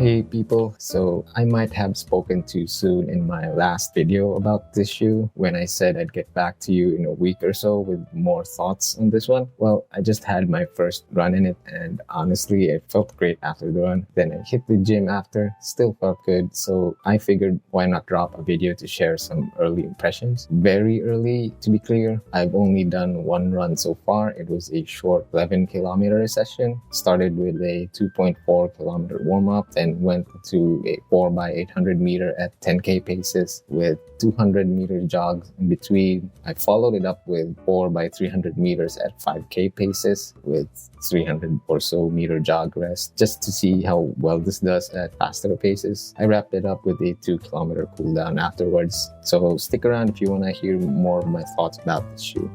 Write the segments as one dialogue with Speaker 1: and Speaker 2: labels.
Speaker 1: Hey people, so I might have spoken too soon in my last video about this shoe when I said I'd get back to you in a week or so with more thoughts on this one. Well, I just had my first run in it and honestly it felt great after the run. Then I hit the gym after, still felt good, so I figured why not drop a video to share some early impressions. Very early, to be clear. I've only done one run so far. It was a short 11-kilometer session. Started with a 2.4-kilometer warm-up, then went to a 4x800 meter at 10k paces with 200-meter jogs in between. I followed it up with 4x300 meters at 5k paces with 300 or so meter jog rest just to see how well this does at faster paces. I wrapped it up with a 2-kilometer cool down afterwards. So stick around if you want to hear more of my thoughts about this shoe.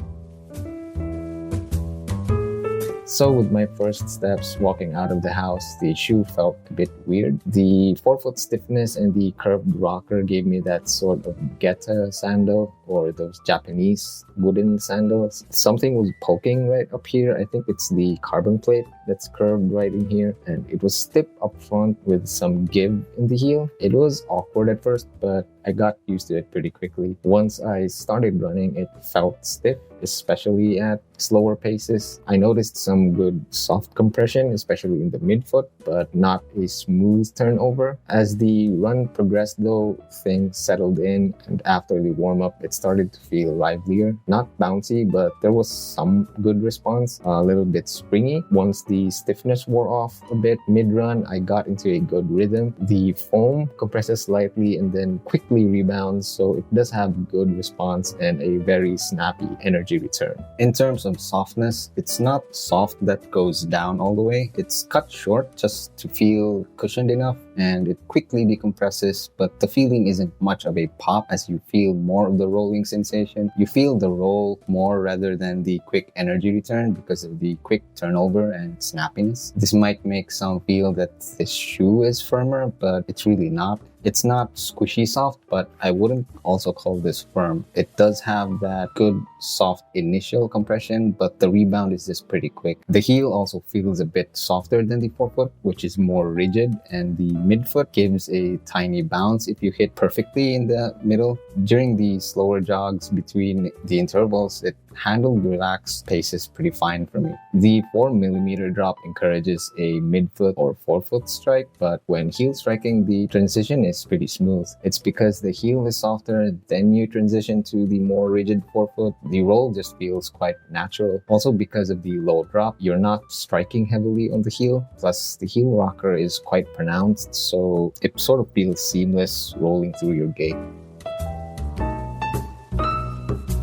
Speaker 1: So with my first steps walking out of the house, the shoe felt a bit weird. The forefoot stiffness and the curved rocker gave me that sort of Geta sandal or those Japanese wooden sandals. Something was poking right up here. I think it's the carbon plate that's curved right in here, and it was stiff up front with some give in the heel. It was awkward at first, but I got used to it pretty quickly. Once I started running, it felt stiff, especially at slower paces. I noticed some good soft compression, especially in the midfoot, but not a smooth turnover. As the run progressed though, things settled in, and after the warm-up, it started to feel livelier. Not bouncy, but there was some good response, a little bit springy. Once the stiffness wore off a bit mid-run, I got into a good rhythm. The foam compresses slightly and then quickly rebounds, so it does have good response and a very snappy energy return. In terms of softness, it's not soft that goes down all the way. It's cut short just to feel cushioned enough, and it quickly decompresses, but the feeling isn't much of a pop as you feel more of the rolling sensation. You feel the roll more rather than the quick energy return because of the quick turnover and snappiness. This might make some feel that this shoe is firmer, but it's really not. It's not squishy soft, but I wouldn't also call this firm. It does have that good soft initial compression, but the rebound is just pretty quick. The heel also feels a bit softer than the forefoot, which is more rigid, and the midfoot gives a tiny bounce if you hit perfectly in the middle. During the slower jogs between the intervals, it handled relaxed paces pretty fine for me. The 4mm drop encourages a midfoot or forefoot strike, but when heel striking, the transition is pretty smooth. It's because the heel is softer, then you transition to the more rigid forefoot. The roll just feels quite natural. Also because of the low drop, you're not striking heavily on the heel. Plus the heel rocker is quite pronounced, so it sort of feels seamless rolling through your gait.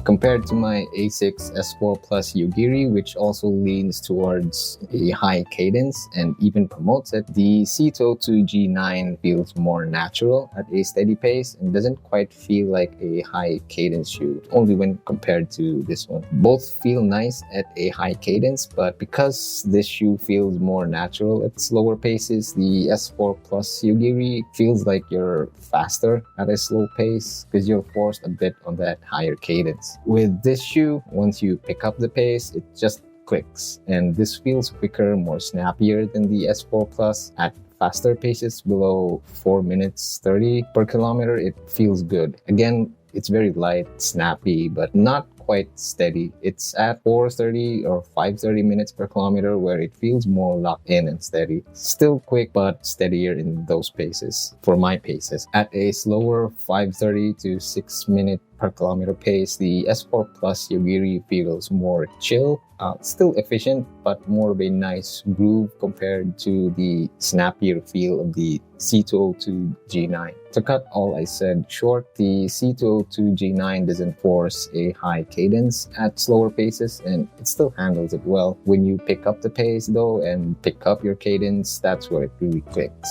Speaker 1: Compared to my A6 S4 Plus Yugiri, which also leans towards a high cadence and even promotes it, the C202 G9 feels more natural at a steady pace and doesn't quite feel like a high cadence shoe, only when compared to this one. Both feel nice at a high cadence, but because this shoe feels more natural at slower paces, the S4 Plus Yugiri feels like you're faster at a slow pace because you're forced a bit on that higher cadence. With this shoe, once you pick up the pace, it just clicks, and this feels quicker, more snappier than the S4 Plus. At faster paces below 4 minutes 30 per kilometer, it feels good. Again, it's very light, snappy, but not quite steady. It's at 4:30 or 5:30 minutes per kilometer where it feels more locked in and steady. Still quick, but steadier in those paces, for my paces. At a slower 5:30 to 6 minute per kilometer pace, the S4 Plus Yugiri feels more chill. Still efficient, but more of a nice groove compared to the snappier feel of the C202 G9. To cut all I said short, the C202 G9 doesn't force a high cadence at slower paces, and it still handles it well. When you pick up the pace though and pick up your cadence, that's where it really clicks.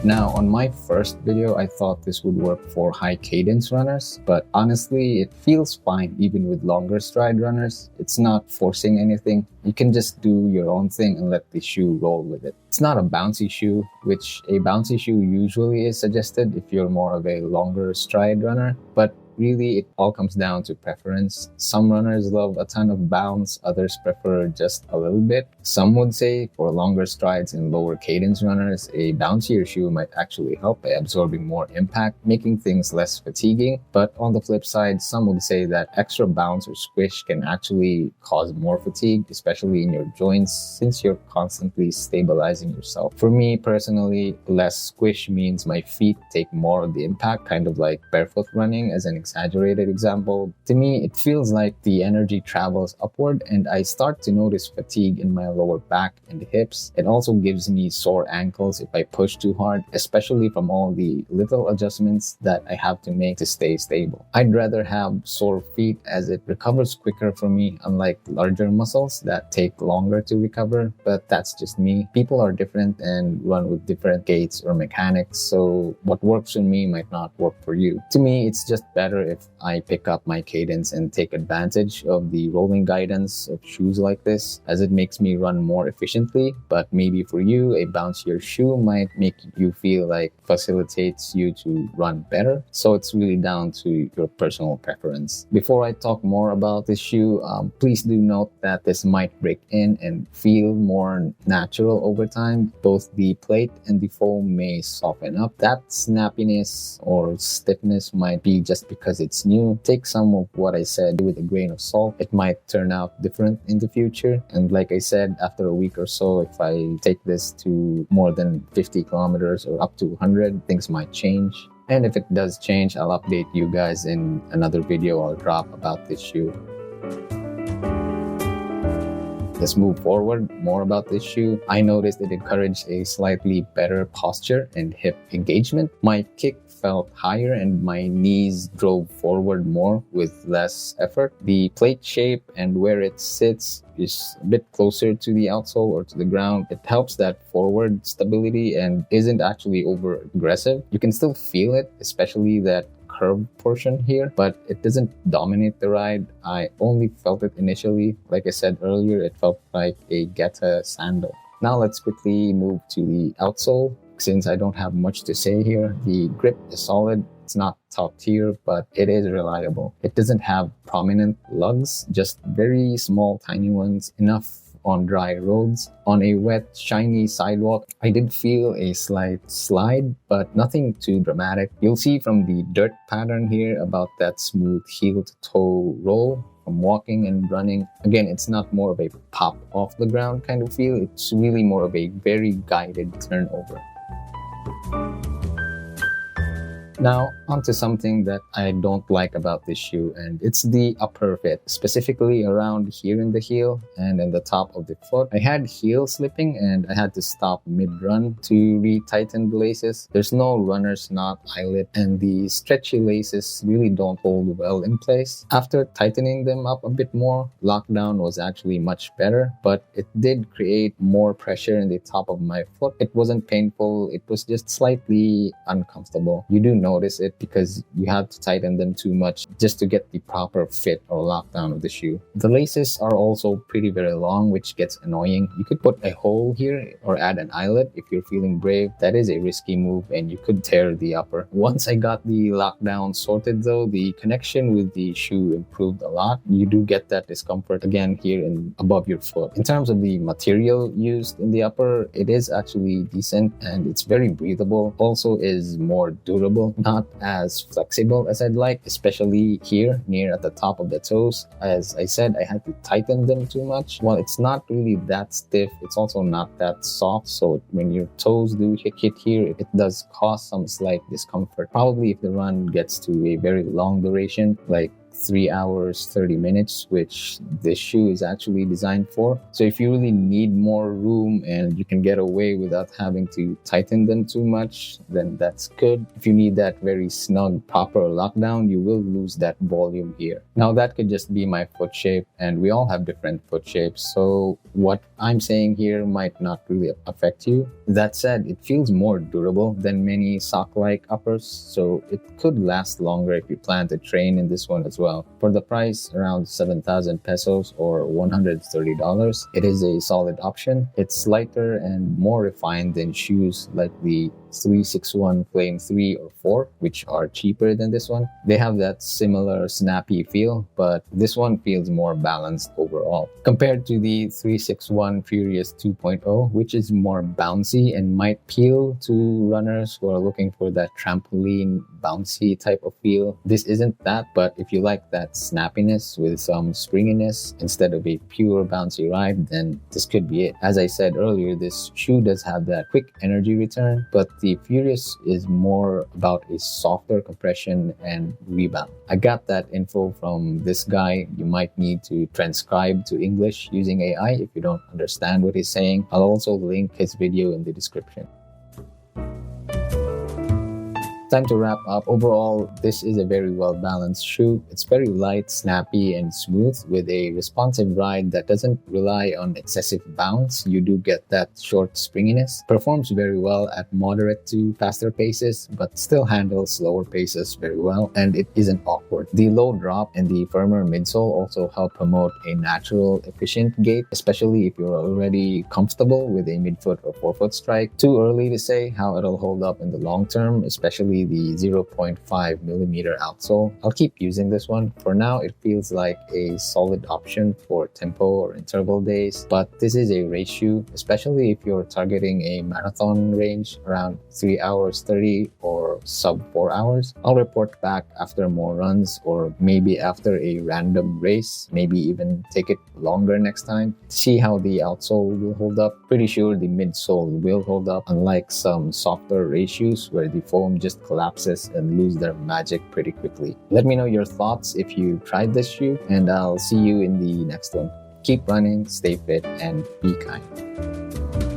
Speaker 1: Now, on my first video, I thought this would work for high cadence runners, but honestly, it feels fine even with longer stride runners. It's not forcing anything. You can just do your own thing and let the shoe roll with it. It's not a bouncy shoe, which a bouncy shoe usually is suggested if you're more of a longer stride runner, but really, it all comes down to preference. Some runners love a ton of bounce, others prefer just a little bit. Some would say for longer strides and lower cadence runners, a bouncier shoe might actually help by absorbing more impact, making things less fatiguing. But on the flip side, some would say that extra bounce or squish can actually cause more fatigue, especially in your joints, since you're constantly stabilizing yourself. For me personally, less squish means my feet take more of the impact, kind of like barefoot running as an exaggerated example. To me, it feels like the energy travels upward and I start to notice fatigue in my lower back and hips. It also gives me sore ankles if I push too hard, especially from all the little adjustments that I have to make to stay stable. I'd rather have sore feet as it recovers quicker for me, unlike larger muscles that take longer to recover, but that's just me. People are different and run with different gaits or mechanics, so what works for me might not work for you. To me, it's just better if I pick up my cadence and take advantage of the rolling guidance of shoes like this, as it makes me run more efficiently. But maybe for you, a bouncier shoe might make you feel like facilitates you to run better. So it's really down to your personal preference. Before I talk more about this shoe, please do note that this might break in and feel more natural over time. Both the plate and the foam may soften up. That snappiness or stiffness might be just because it's new. Take some of what I said with a grain of salt. It might turn out different in the future. And like I said, after a week or so, if I take this to more than 50 kilometers or up to 100, things might change. And if it does change, I'll update you guys in another video I'll drop about this shoe. Let's move forward. More about this shoe. I noticed it encouraged a slightly better posture and hip engagement. My kick felt higher and my knees drove forward more with less effort. The plate shape and where it sits is a bit closer to the outsole or to the ground. It helps that forward stability and isn't actually over aggressive. You can still feel it, especially that curved portion here, but it doesn't dominate the ride. I only felt it initially. Like I said earlier, it felt like a Geta sandal. Now let's quickly move to the outsole. Since I don't have much to say here, the grip is solid. It's not top tier, but it is reliable. It doesn't have prominent lugs, just very small, tiny ones, enough on dry roads. On a wet, shiny sidewalk, I did feel a slight slide, but nothing too dramatic. You'll see from the dirt pattern here about that smooth heel-to-toe roll from walking and running. Again, it's not more of a pop off the ground kind of feel. It's really more of a very guided turnover. Now, onto something that I don't like about this shoe, and it's the upper fit, specifically around here in the heel and in the top of the foot. I had heel slipping and I had to stop mid-run to retighten the laces. There's no runner's knot eyelet and the stretchy laces really don't hold well in place. After tightening them up a bit more, lockdown was actually much better, but it did create more pressure in the top of my foot. It wasn't painful, it was just slightly uncomfortable. You do notice it because you have to tighten them too much just to get the proper fit or lockdown of the shoe. The laces are also pretty very long, which gets annoying. You could put a hole here or add an eyelet if you're feeling brave. That is a risky move and you could tear the upper. Once I got the lockdown sorted though, the connection with the shoe improved a lot. You do get that discomfort again here in above your foot. In terms of the material used in the upper, it is actually decent and it's very breathable. Also is more durable. Not as flexible as I'd like, especially here near at the top of the toes. As I said, I had to tighten them too much. While it's not really that stiff, it's also not that soft. So when your toes do hit here, it does cause some slight discomfort. Probably if the run gets to a very long duration, like 3 hours, 30 minutes, which this shoe is actually designed for. So if you really need more room and you can get away without having to tighten them too much, then that's good. If you need that very snug, proper lockdown, you will lose that volume here. Now that could just be my foot shape and we all have different foot shapes. So what I'm saying here might not really affect you. That said, it feels more durable than many sock-like uppers. So it could last longer if you plan to train in this one as well. For the price, around 7,000 pesos or $130, it is a solid option. It's lighter and more refined than shoes like the 361 Flame 3 or 4, which are cheaper than this one. They have that similar snappy feel, but this one feels more balanced overall. Compared to the 361 Furious 2.0, which is more bouncy and might appeal to runners who are looking for that trampoline bouncy type of feel. This isn't that, but if you like that snappiness with some springiness instead of a pure bouncy ride, then this could be it. As I said earlier, this shoe does have that quick energy return, but the Furious is more about a softer compression and rebound. I got that info from this guy. You might need to transcribe to English using AI if you don't understand what he's saying. I'll also link his video in the description. Time to wrap up. Overall, this is a very well-balanced shoe. It's very light, snappy, and smooth with a responsive ride that doesn't rely on excessive bounce. You do get that short springiness. Performs very well at moderate to faster paces, but still handles slower paces very well, and it isn't awkward. The low drop and the firmer midsole also help promote a natural, efficient gait, especially if you're already comfortable with a midfoot or forefoot strike. Too early to say how it'll hold up in the long term, especially the 0.5 millimeter outsole. I'll keep using this one. For now, it feels like a solid option for tempo or interval days, but this is a race shoe, especially if you're targeting a marathon range around 3 hours 30 or sub 4 hours. I'll report back after more runs or maybe after a random race, maybe even take it longer next time. See how the outsole will hold up. Pretty sure the midsole will hold up, unlike some softer race shoes where the foam just collapses and lose their magic pretty quickly. Let me know your thoughts if you tried this shoe, and I'll see you in the next one. Keep running, stay fit, and be kind.